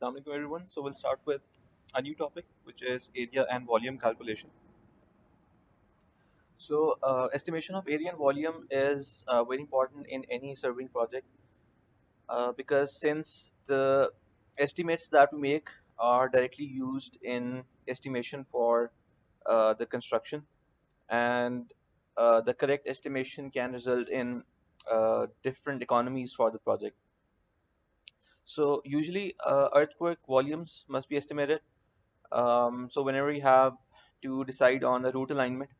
Assalamu alaikum everyone. So we'll start with a new topic, which is area and volume calculation. So estimation of area and volume is very important in any surveying project because since the estimates that we make are directly used in estimation for the construction, and the correct estimation can result in different economies for the project. So usually earthwork volumes must be estimated. So whenever we have to decide on the route alignment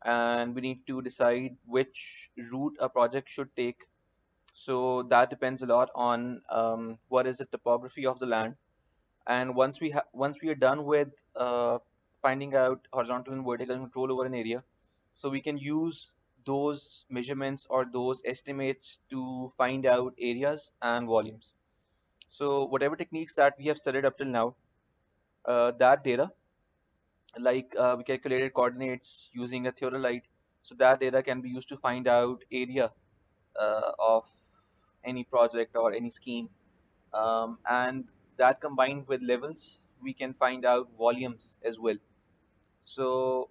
and we need to decide which route a project should take, so that depends a lot on what is the topography of the land. And once we are done with finding out horizontal and vertical control over an area, so we can use those measurements or those estimates to find out areas and volumes. So whatever techniques that we have studied up till now, that data, like we calculated coordinates using a theodolite, so that data can be used to find out area of any project or any scheme, and that combined with levels, we can find out volumes as well. So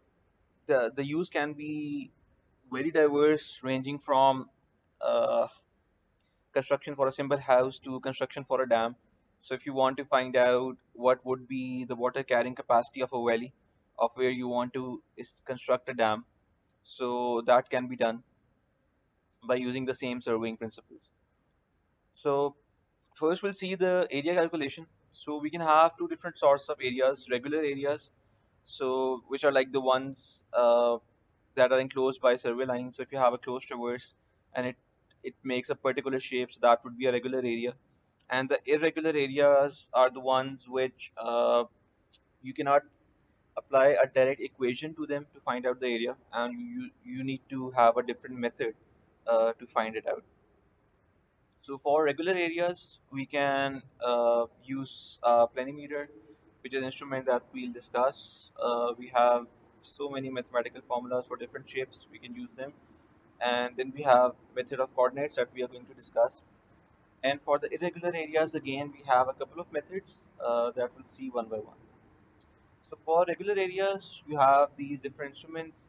the use can be very diverse, ranging from uh, construction for a simple house to construction for a dam. So if you want to find out what would be the water carrying capacity of a valley of where you want to construct a dam, so that can be done by using the same surveying principles. So first we'll see the area calculation. So we can have two different sorts of areas: regular areas, so which are like the ones that are enclosed by survey lines. So if you have a closed traverse and it makes a particular shape, so that would be a regular area. And the irregular areas are the ones which you cannot apply a direct equation to them to find out the area, and you need to have a different method to find it out. So for regular areas, we can use planimeter, which is an instrument that we'll discuss. We have so many mathematical formulas for different shapes. We can use them, and then we have method of coordinates that we are going to discuss. And for the irregular areas, again, we have a couple of methods that we'll see one by one. So for regular areas, you have these different instruments.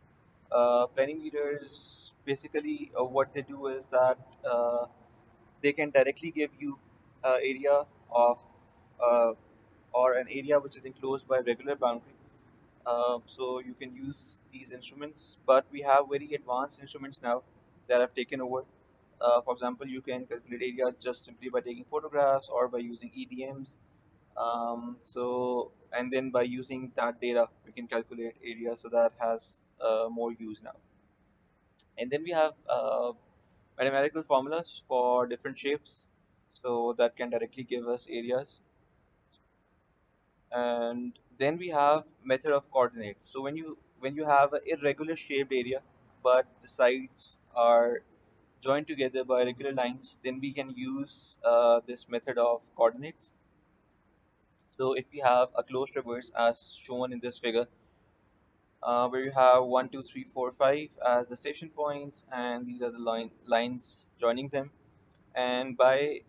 Planimeters, basically, what they do is that they can directly give you area of uh, or an area which is enclosed by a regular boundary. So you can use these instruments, but we have very advanced instruments now that have taken over. For example, you can calculate areas just simply by taking photographs or by using EDMs. And then by using that data, we can calculate area. So that has more use now. And then we have mathematical formulas for different shapes, so that can directly give us areas. And then we have method of coordinates. So when you have an irregular shaped area, but the sides are joined together by regular lines, then we can use this method of coordinates. So if we have a closed traverse as shown in this figure, where you have 1, 2, 3, 4, 5 as the station points, and these are the lines joining them. And by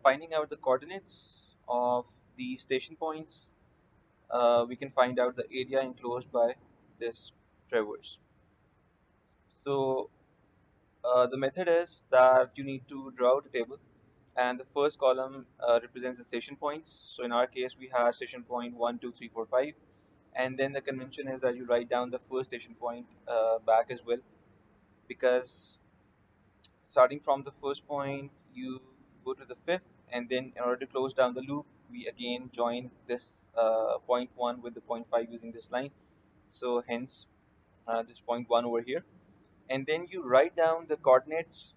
finding out the coordinates of the station points, we can find out the area enclosed by this traverse. So the method is that you need to draw out a table, and the first column represents the station points. So in our case, we have station point 1, 2, 3, 4, 5, and then the convention is that you write down the first station point back as well, because starting from the first point, you go to the fifth, and then in order to close down the loop, we again join this point 1 with the point 5 using this line. So hence this point 1 over here. And then you write down the coordinates,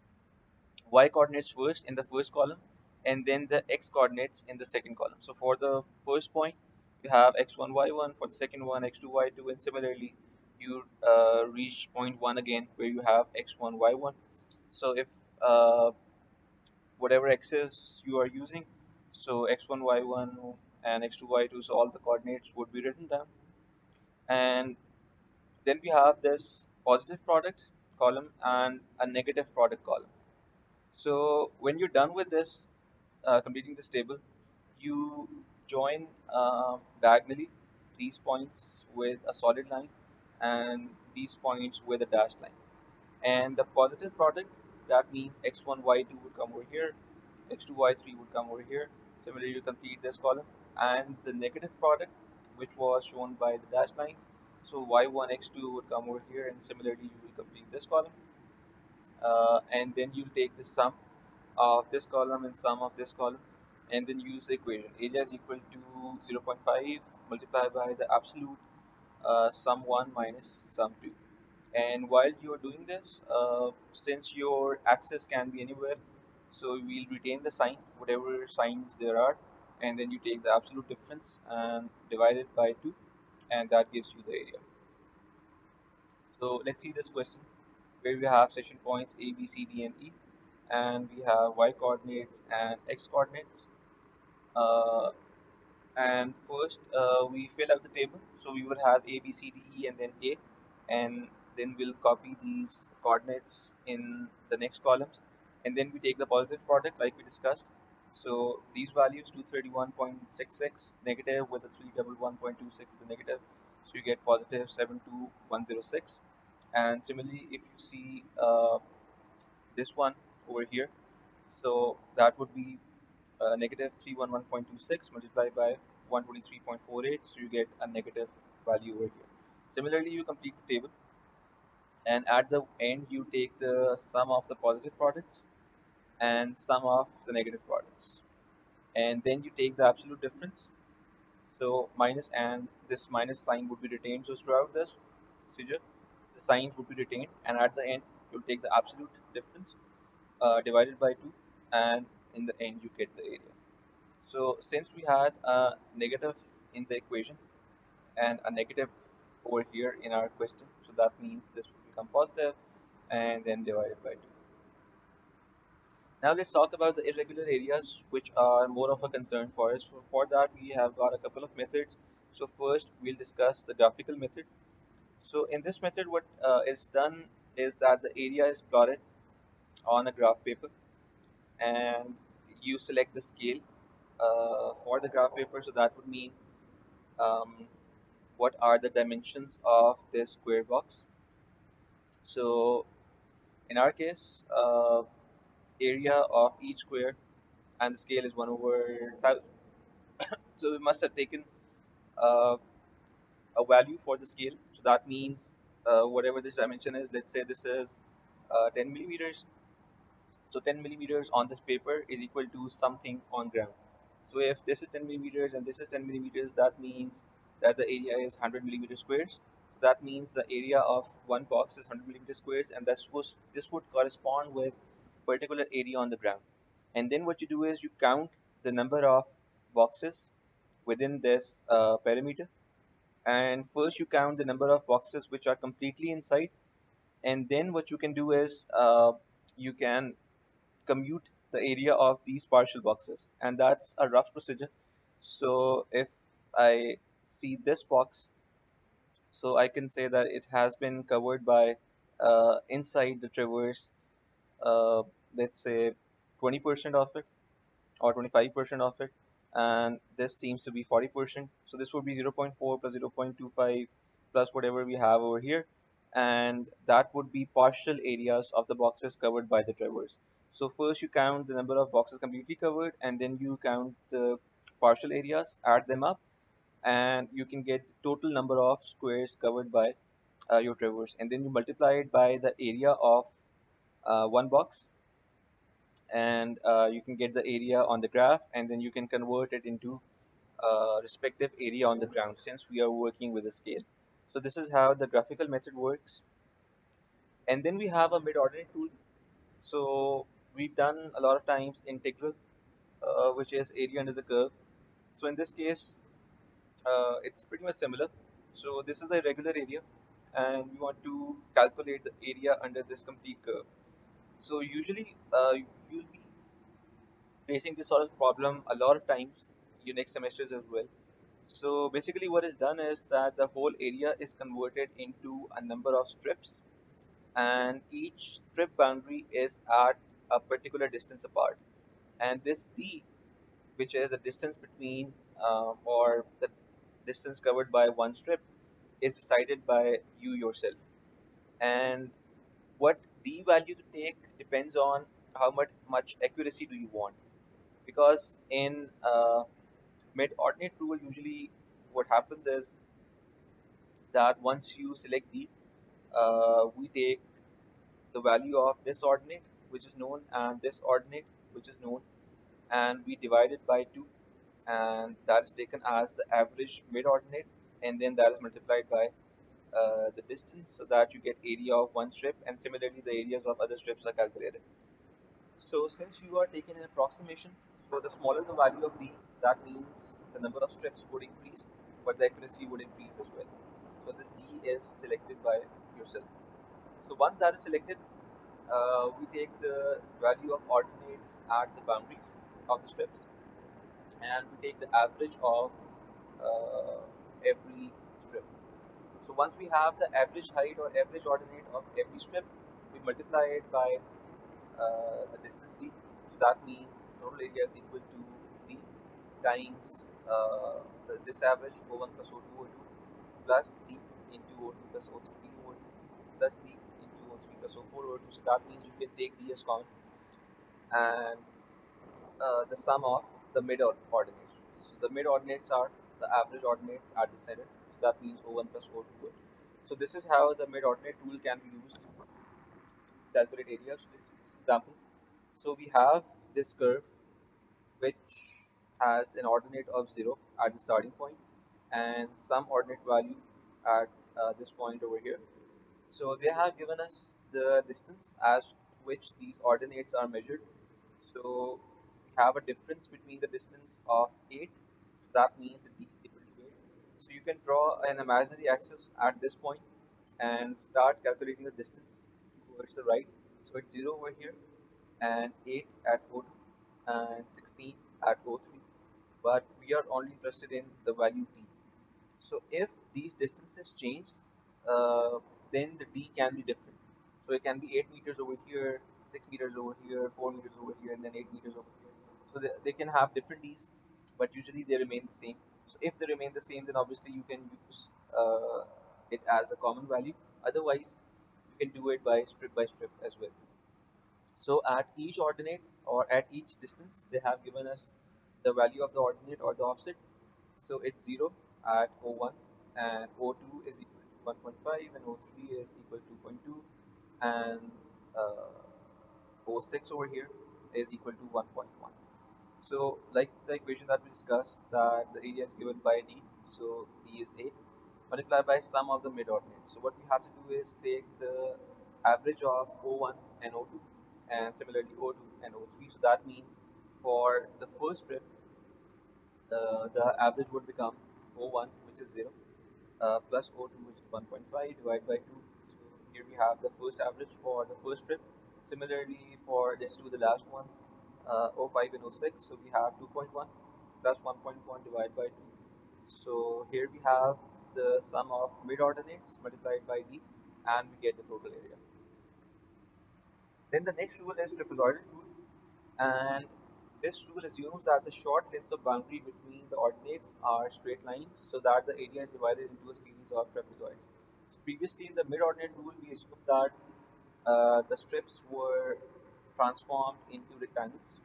y coordinates first in the first column, and then the x coordinates in the second column. So for the first point, you have x1, y1. For the second one, x2, y2. And similarly, you reach point 1 again, where you have x1, y1. So if whatever x's you are using, so x1, y1, and x2, y2, so all the coordinates would be written down. And then we have this positive product column and a negative product column. So when you're done with this, completing this table, You join diagonally these points with a solid line and these points with a dashed line. And the positive product, that means x1, y2 would come over here, x2, y3 would come over here. Similarly, you complete this column. And the negative product, which was shown by the dashed lines, so y1, x2 would come over here, and similarly, you will complete this column. And then you'll take the sum of this column and sum of this column, and then use the equation. Area is equal to 0.5 multiplied by the absolute sum 1 minus sum 2. And while you are doing this, since your axis can be anywhere, so we'll retain the sign, whatever signs there are, and then you take the absolute difference and divide it by 2, and that gives you the area. So let's see this question where we have section points A, B, C, D, and E, and we have y coordinates and x coordinates. Uh, and first, we fill out the table. So we would have A, B, C, D, E, and then A, and then we'll copy these coordinates in the next columns, and then we take the positive product like we discussed. So these values 231.66 negative with a 311.26 with the negative, so you get positive 72106. And similarly, if you see this one over here, so that would be negative 311.26 multiplied by 123.48, so you get a negative value over here. Similarly, you complete the table, and at the end you take the sum of the positive products and sum of the negative products, and then you take the absolute difference. So minus, and this minus sign would be retained. So throughout this procedure, the signs would be retained, and at the end you'll take the absolute difference divided by 2, and in the end you get the area. So since we had a negative in the equation and a negative over here in our question, so that means this will become positive and then divided by 2. Now let's talk about the irregular areas, which are more of a concern for us. So for that, we have got a couple of methods. So first, we'll discuss the graphical method. So in this method, what is done is that the area is plotted on a graph paper, and you select the scale for the graph paper. So that would mean um, what are the dimensions of this square box. So in our case, area of each square and the scale is 1 over 1000. So we must have taken uh, a value for the scale. So that means whatever this dimension is, let's say this is 10 millimeters. So 10 millimeters on this paper is equal to something on ground. So if this is 10 millimeters and this is 10 millimeters, that means that the area is 100 millimeter squares. That means the area of one box is 100 millimeter squares, and this would correspond with particular area on the ground. And then what you do is you count the number of boxes within this perimeter. And first you count the number of boxes which are completely inside, and then what you can do is you can commute the area of these partial boxes, and that's a rough procedure. So if I see this box, so I can say that it has been covered by inside the traverse, uh, let's say 20% of it or 25% of it, and this seems to be 40%. So this would be 0.4 plus 0.25 plus whatever we have over here, and that would be partial areas of the boxes covered by the traverse. So first you count the number of boxes completely covered, and then you count the partial areas, add them up, and you can get the total number of squares covered by your traverse, and then you multiply it by the area of one box, and you can get the area on the graph, and then you can convert it into respective area on the ground since we are working with a scale. So this is how the graphical method works. And then we have a mid-ordinate tool. So we've done a lot of times integral, which is area under the curve. So in this case, it's pretty much similar. So this is the irregular area, and we want to calculate the area under this complete curve. So usually you'll be facing this sort of problem a lot of times your next semesters as well. So basically what is done is that the whole area is converted into a number of strips, and each strip boundary is at a particular distance apart. And this D which is the distance between or the distance covered by one strip, is decided by you yourself. And what d value to take depends on how much accuracy do you want. Because in mid-ordinate rule, usually what happens is that once you select d, we take the value of this ordinate, which is known, and this ordinate, which is known, and we divide it by 2, and that is taken as the average mid-ordinate, and then that is multiplied by the distance, so that you get area of one strip, and similarly the areas of other strips are calculated. So since you are taking an approximation, so the smaller the value of d, that means the number of strips would increase, but the accuracy would increase as well. So this d is selected by yourself. So once that is selected, we take the value of ordinates at the boundaries of the strips, and we take the average of uh, every strip. So once we have the average height or average ordinate of every strip, we multiply it by the distance d. So that means total area is equal to d times this average O1 plus O2 O2 plus d into O2 plus O3 O2 plus d into O3 plus O4 O2. So that means you can take d as common, and the sum of the mid ordinates. So the mid ordinates are the average ordinates at the center. So that means O1 plus O2 O2. So this is how the mid ordinate tool can be used to calculate area. So let's see this example. So we have this curve which has an ordinate of 0 at the starting point and some ordinate value at this point over here. So they have given us the distance as which these ordinates are measured. So we have a difference between the distance of 8. So that means d is equal to 8. So you can draw an imaginary axis at this point and start calculating the distance towards the right. So it's 0 over here and 8 at O2 and 16 at O3. But we are only interested in the value d. So if these distances change, uh, then the d can be different. So it can be 8 meters over here, 6 meters over here, 4 meters over here, and then 8 meters over here. So they can have different d's, but usually they remain the same. So if they remain the same, then obviously you can use it as a common value. Otherwise, you can do it by strip as well. So at each ordinate or at each distance, they have given us the value of the ordinate or the offset. So it's 0 at O1 and O2 is equal to 1.5 and O3 is equal to 2.2 and O6 over here is equal to 1.1. So like the equation that we discussed, that the area is given by d, so d is 8, multiplied by sum of the mid-ordinates. So what we have to do is take the average of O1 and O2 and similarly O2 and O3. So that means for the first strip, the average would become O1, which is 0, plus O2, which is 1.5 divided by 2. So here we have the first average for the first strip. Similarly, for let's do the last one, O5 and O6. So we have 2.1 plus 1.1 divided by 2. So here we have the sum of mid ordinates multiplied by d, and we get the total area. Then the next rule is trapezoidal rule, and this rule assumes that the short lengths of boundary between the ordinates are straight lines, so that the area is divided into a series of trapezoids. So previously in the mid-ordinate rule, we assumed that the strips were transformed into rectangles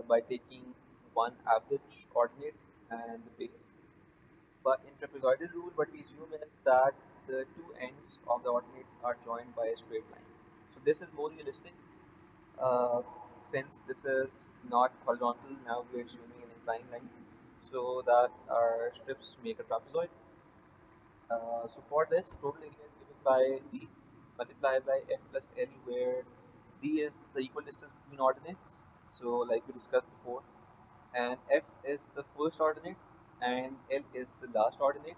by taking one average ordinate and the base. But in trapezoidal rule, what we assume is that the two ends of the ordinates are joined by a straight line. So this is more realistic uh, since this is not horizontal. Now we are assuming an inclined line so that our strips make a trapezoid. So for this, total area is given by d multiplied by f plus l, where d is the equal distance between ordinates, so like we discussed before, and f is the first ordinate and l is the last ordinate,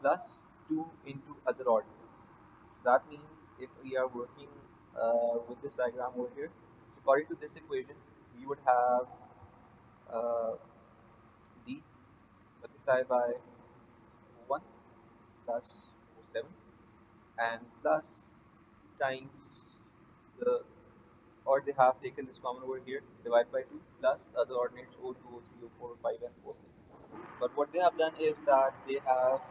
plus 2 into other ordinates. So that means if we are working with this diagram over here, so according to this equation, we would have uh, d multiplied by 1 plus 7 and plus times the or they have taken this common over here, divide by 2 plus the other ordinates O2, O3, O4, O5 and O6. But what they have done is that they have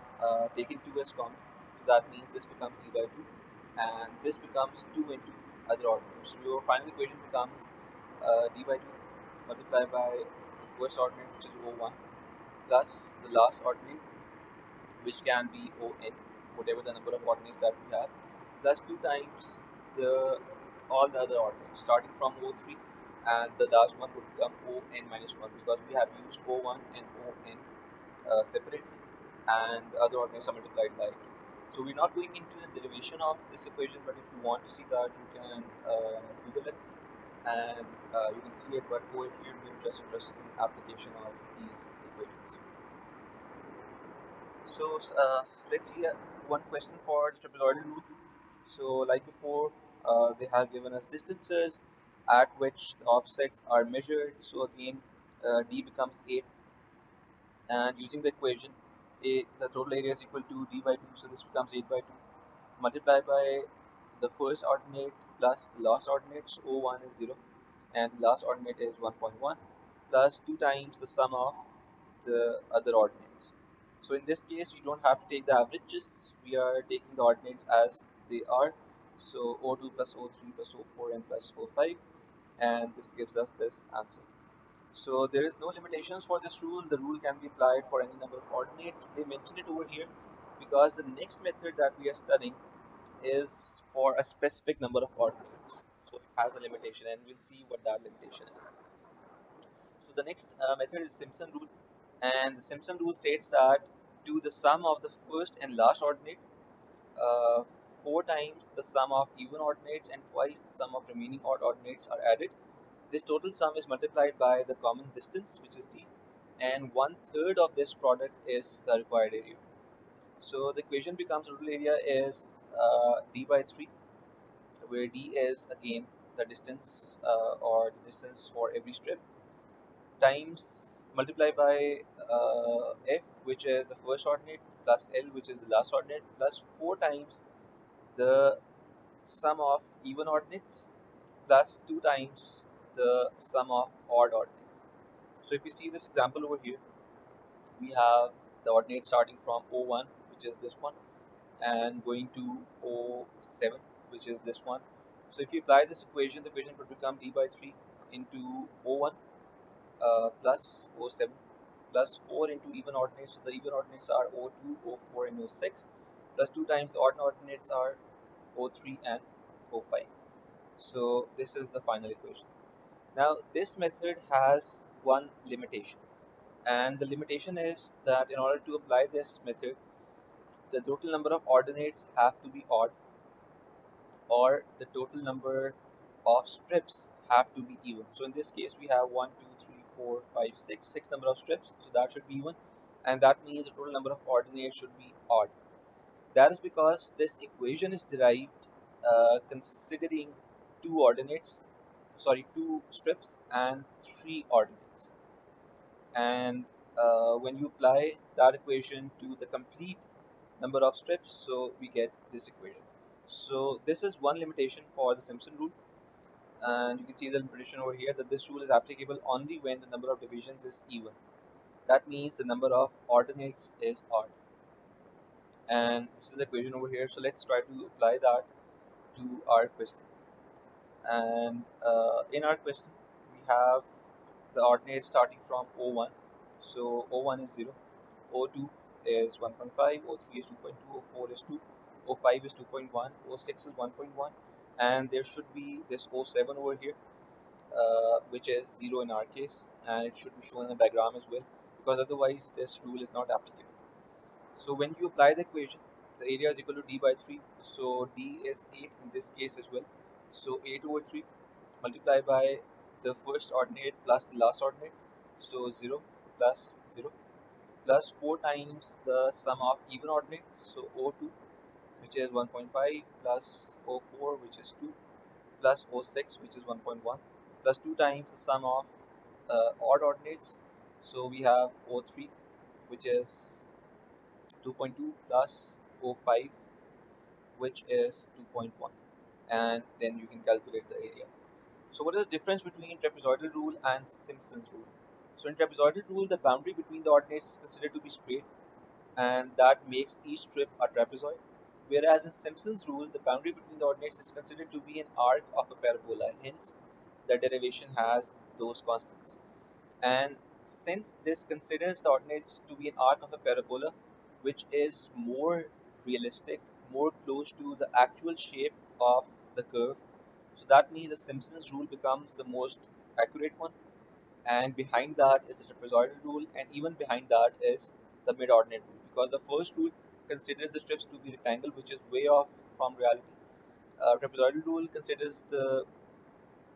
taken 2 as common. So that means this becomes d by 2 and this becomes 2 into other ordinate. So your final equation becomes d by 2 multiplied by the first ordinate, which is O1, plus the last ordinate, which can be On, whatever the number of ordinates that we have, plus 2 times the all the other ordinates starting from O3, and the last one would become On minus 1 because we have used O1 and On separately, and the other ordinates are multiplied by 2. So we're not going into the derivation of this equation, but if you want to see that, you can Google it and you can see it. But over here, we're just interested in application of these equations. So let's see one question for the trapezoidal rule. So like before, they have given us distances at which the offsets are measured. So again, d becomes 8, and using the equation, the total area is equal to d by 2. So this becomes 8 by 2 multiplied by the first ordinate plus the last ordinate. So O1 is 0 and the last ordinate is 1.1 plus 2 times the sum of the other ordinates. So in this case, you don't have to take the averages. We are taking the ordinates as they are. So O2 plus O3 plus O4 and plus O5, and this gives us this answer. So there is no limitations for this rule. The rule can be applied for any number of ordinates. They mention it over here because the next method that we are studying is for a specific number of ordinates. So it has a limitation, and we'll see what that limitation is. So the next method is Simpson rule, and the Simpson rule states that to the sum of the first and last ordinate, uh, 4 times the sum of even ordinates and twice the sum of remaining odd ordinates are added. This total sum is multiplied by the common distance, which is d, and 1/3 of this product is the required area. So the equation becomes total area is d by 3, where d is again the distance or the distance for every strip, times multiply by f, which is the first ordinate, plus l, which is the last ordinate, plus 4 times the sum of even ordinates, plus 2 times the sum of odd ordinates. So if we see this example over here, we have the ordinate starting from O1, which is this one, and going to O7, which is this one. So if you apply this equation, the equation would become d by 3 into O1 plus O7 plus 4 into even ordinates. So the even ordinates are O2, O4 and O6, plus 2 times the odd ordinates are O3 and O5. So this is the final equation. Now this method has one limitation, and the limitation is that in order to apply this method, the total number of ordinates have to be odd, or the total number of strips have to be even. So in this case, we have 1, 2, 3, 4, 5, 6, 6 number of strips. So that should be even, and that means the total number of ordinates should be odd. That is because this equation is derived considering two strips and 3 ordinates. And when you apply that equation to the complete number of strips, so we get this equation. So this is one limitation for the Simpson rule, and you can see the limitation over here that this rule is applicable only when the number of divisions is even. That means the number of ordinates is odd, and this is the equation over here. So let's try to apply that to our question. And in our question, we have the ordinates starting from O1. So O1 is 0, O2 is 1.5, O3 is 2.2, O4 is 2, O5 is 2.1, O6 is 1.1, and there should be this O7 over here, which is 0 in our case, and it should be shown in the diagram as well, because otherwise this rule is not applicable. So when you apply the equation, the area is equal to d by 3, so d is 8 in this case as well. So 8 over 3 multiplied by the first ordinate plus the last ordinate, so 0 plus 0, plus 4 times the sum of even ordinates, so O2, which is 1.5, plus O4, which is 2, plus O6, which is 1.1, plus 2 times the sum of odd ordinates, so we have O3, which is 2.2, plus O5, which is 2.1, and then you can calculate the area. So what is the difference between trapezoidal rule and Simpson's rule? So in trapezoidal rule, the boundary between the ordinates is considered to be straight, and that makes each strip a trapezoid. Whereas in Simpson's rule, the boundary between the ordinates is considered to be an arc of a parabola. Hence, the derivation has those constants. And since this considers the ordinates to be an arc of a parabola, which is more realistic, more close to the actual shape of the curve, so that means the Simpson's rule becomes the most accurate one. And behind that is the trapezoidal rule, and even behind that is the mid-ordinate rule, because the first rule considers the strips to be rectangle, which is way off from reality. Trapezoidal rule considers the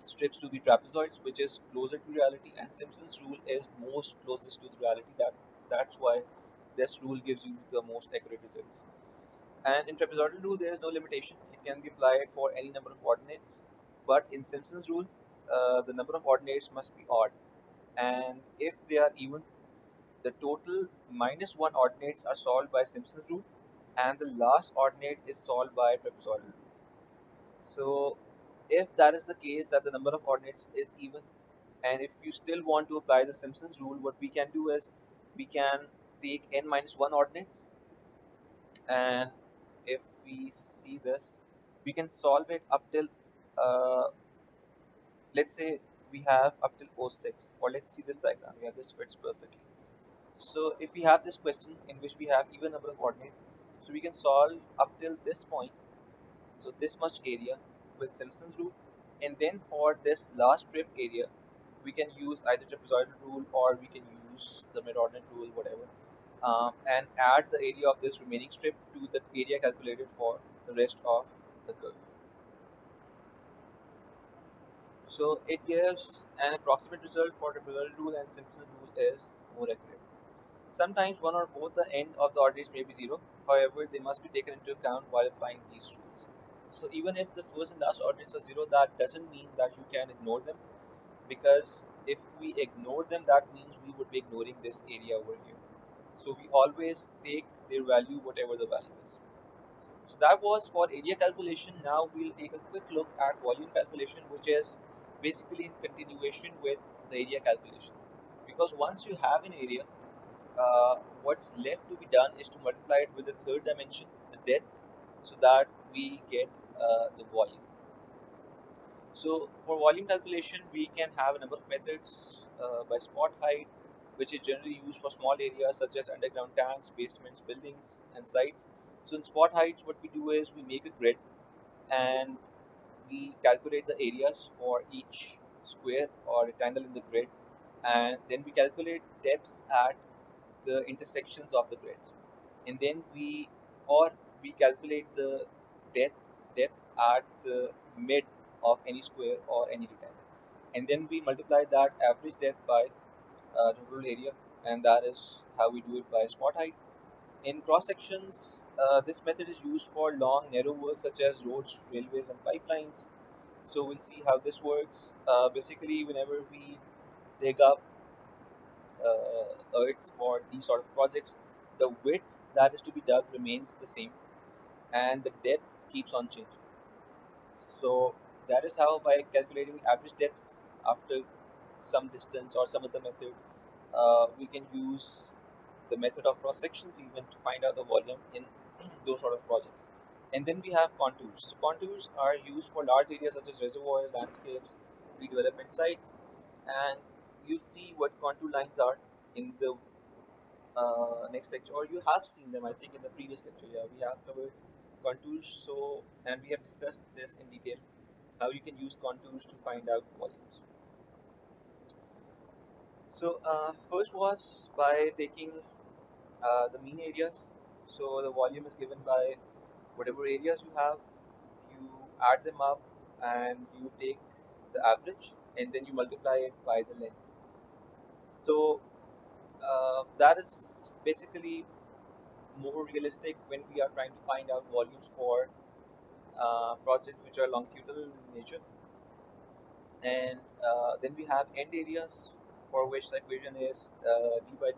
strips to be trapezoids, which is closer to reality, and Simpson's rule is most closest to the reality. That's why this rule gives you the most accurate results. And in trapezoidal rule, there is no limitation. It can be applied for any number of ordinates. But in Simpson's rule, the number of ordinates must be odd. And if they are even, the total minus one ordinates are solved by Simpson's rule, and the last ordinate is solved by trapezoidal rule. So if that is the case, that the number of ordinates is even, and if you still want to apply the Simpson's rule, what we can do is we can take n minus 1 ordinates, and if we see this, we can solve it up till, uh, let's say we have up till O6, or let's see this diagram. Yeah, this fits perfectly. So if we have this question in which we have even number of coordinates, so we can solve up till this point, so this much area with Simpson's rule, and then for this last strip area, we can use either trapezoidal rule or we can use the mid-ordinate rule, whatever, and add the area of this remaining strip to the area calculated for the rest of the curve. So it gives an approximate result for trapezoidal rule, and Simpson's rule is more accurate. Sometimes one or both the end of the ordinates may be zero. However, they must be taken into account while applying these rules. So even if the first and last ordinates are zero, that doesn't mean that you can ignore them, because if we ignore them, that means we would be ignoring this area over here. So we always take their value, whatever the value is. So that was for area calculation. Now we'll take a quick look at volume calculation, which is basically in continuation with the area calculation. Because once you have an area, what's left to be done is to multiply it with the third dimension, the depth, so that we get the volume. So for volume calculation, we can have a number of methods by spot height, which is generally used for small areas such as underground tanks, basements, buildings, and sites. So in spot heights, what we do is we make a grid, and we calculate the areas for each square or rectangle in the grid, and then we calculate depths at the intersections of the grids, and then we calculate the depth depth at the mid of any square or any rectangle, and then we multiply that average depth by the total area, and that is how we do it by spot height. In cross sections, this method is used for long narrow work such as roads, railways, and pipelines. So we'll see how this works. Basically, whenever we dig up earth for these sort of projects, the width that is to be dug remains the same, and the depth keeps on changing. So that is how, by calculating average depths after some distance or some other method, we can use the method of cross sections even to find out the volume in those sort of projects. And then we have contours. So contours are used for large areas such as reservoirs, landscapes, redevelopment sites, and you'll see what contour lines are in the next lecture, or you have seen them, I think, in the previous lecture. Yeah, we have covered contours, so, and we have discussed this in detail, how you can use contours to find out volumes. So first was by taking the mean areas. So the volume is given by whatever areas you have, you add them up, and you take the average, and then you multiply it by the length. So that is basically more realistic when we are trying to find out volumes for projects which are longitudinal in nature. And then we have end areas, for which the equation is d by 2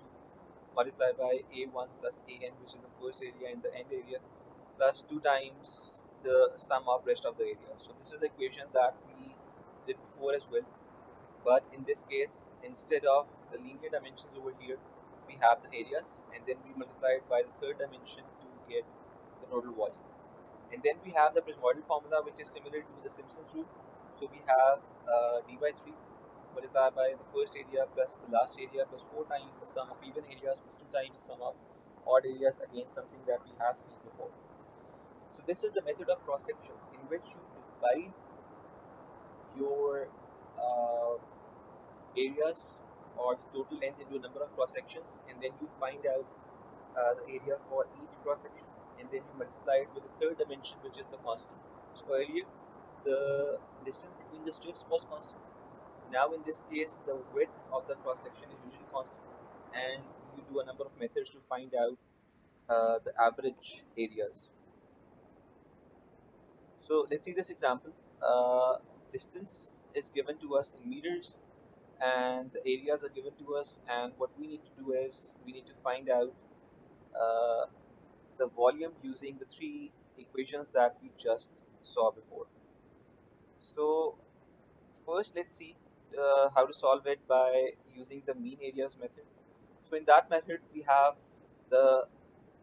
multiplied by a1 plus an, which is the first area, and the end area, plus 2 times the sum of rest of the area. So this is the equation that we did before as well. But in this case, instead of the linear dimensions over here, we have the areas, and then we multiply it by the third dimension to get the total volume. And then we have the Prismoidal formula, which is similar to the Simpson's rule. So we have d by 3 multiplied by the first area plus the last area plus 4 times the sum of even areas plus 2 times the sum of odd areas, again something that we have seen before. So this is the method of cross sections in which you divide your uh, areas or the total length into a number of cross sections, and then you find out the area for each cross section, and then you multiply it with the third dimension, which is the constant. So earlier the distance between the strips was constant. Now in this case the width of the cross section is usually constant, and you do a number of methods to find out the average areas. So let's see this example. Distance is given to us in meters, and the areas are given to us, and what we need to do is we need to find out uh, the volume using the three equations that we just saw before. So first let's see how to solve it by using the mean areas method. So in that method we have the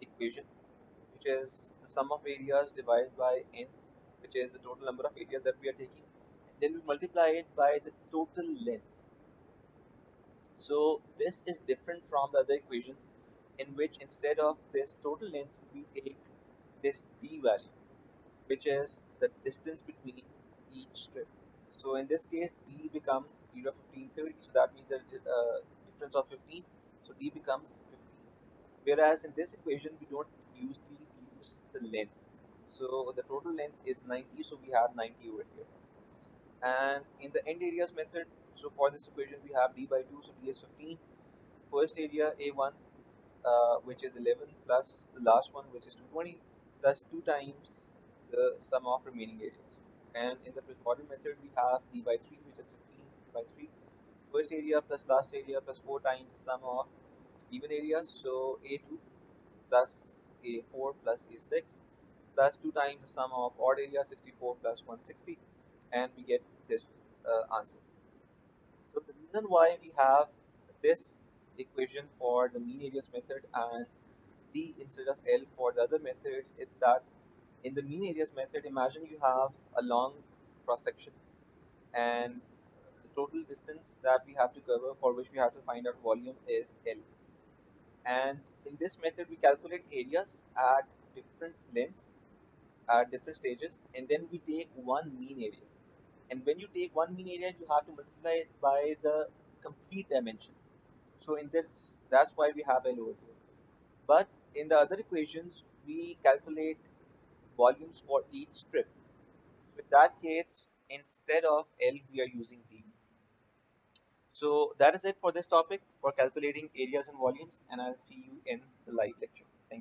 equation, which is the sum of areas divided by n, which is the total number of areas that we are taking, and then we multiply it by the total length. So this is different from the other equations, in which instead of this total length we take this d value, which is the distance between each strip. So in this case d becomes 0, 15, 30, so that means that difference of 15, so d becomes 15. Whereas in this equation we don't use d, we use the length. So the total length is 90, so we have 90 over here. And in the end areas method, so for this equation we have d by 2, so d is 15. First area a1, which is 11, plus the last one, which is 220, plus 2 times the sum of remaining areas. And in the Prismoidal method we have d by 3, which is 15 by 3. First area plus last area plus 4 times the sum of even areas, so a2 plus a4 plus a6 plus 2 times the sum of odd area, 64 plus 160, and we get this answer. So the reason why we have this equation for the mean areas method and D instead of L for the other methods is that in the mean areas method, imagine you have a long cross section, and the total distance that we have to cover, for which we have to find out volume, is L. And in this method we calculate areas at different lengths at different stages, and then we take one mean area. And when you take one mean area, you have to multiply it by the complete dimension. So in this, that's why we have L over here. But in the other equations, we calculate volumes for each strip. So in that case, instead of L, we are using D. So that is it for this topic for calculating areas and volumes, and I'll see you in the live lecture.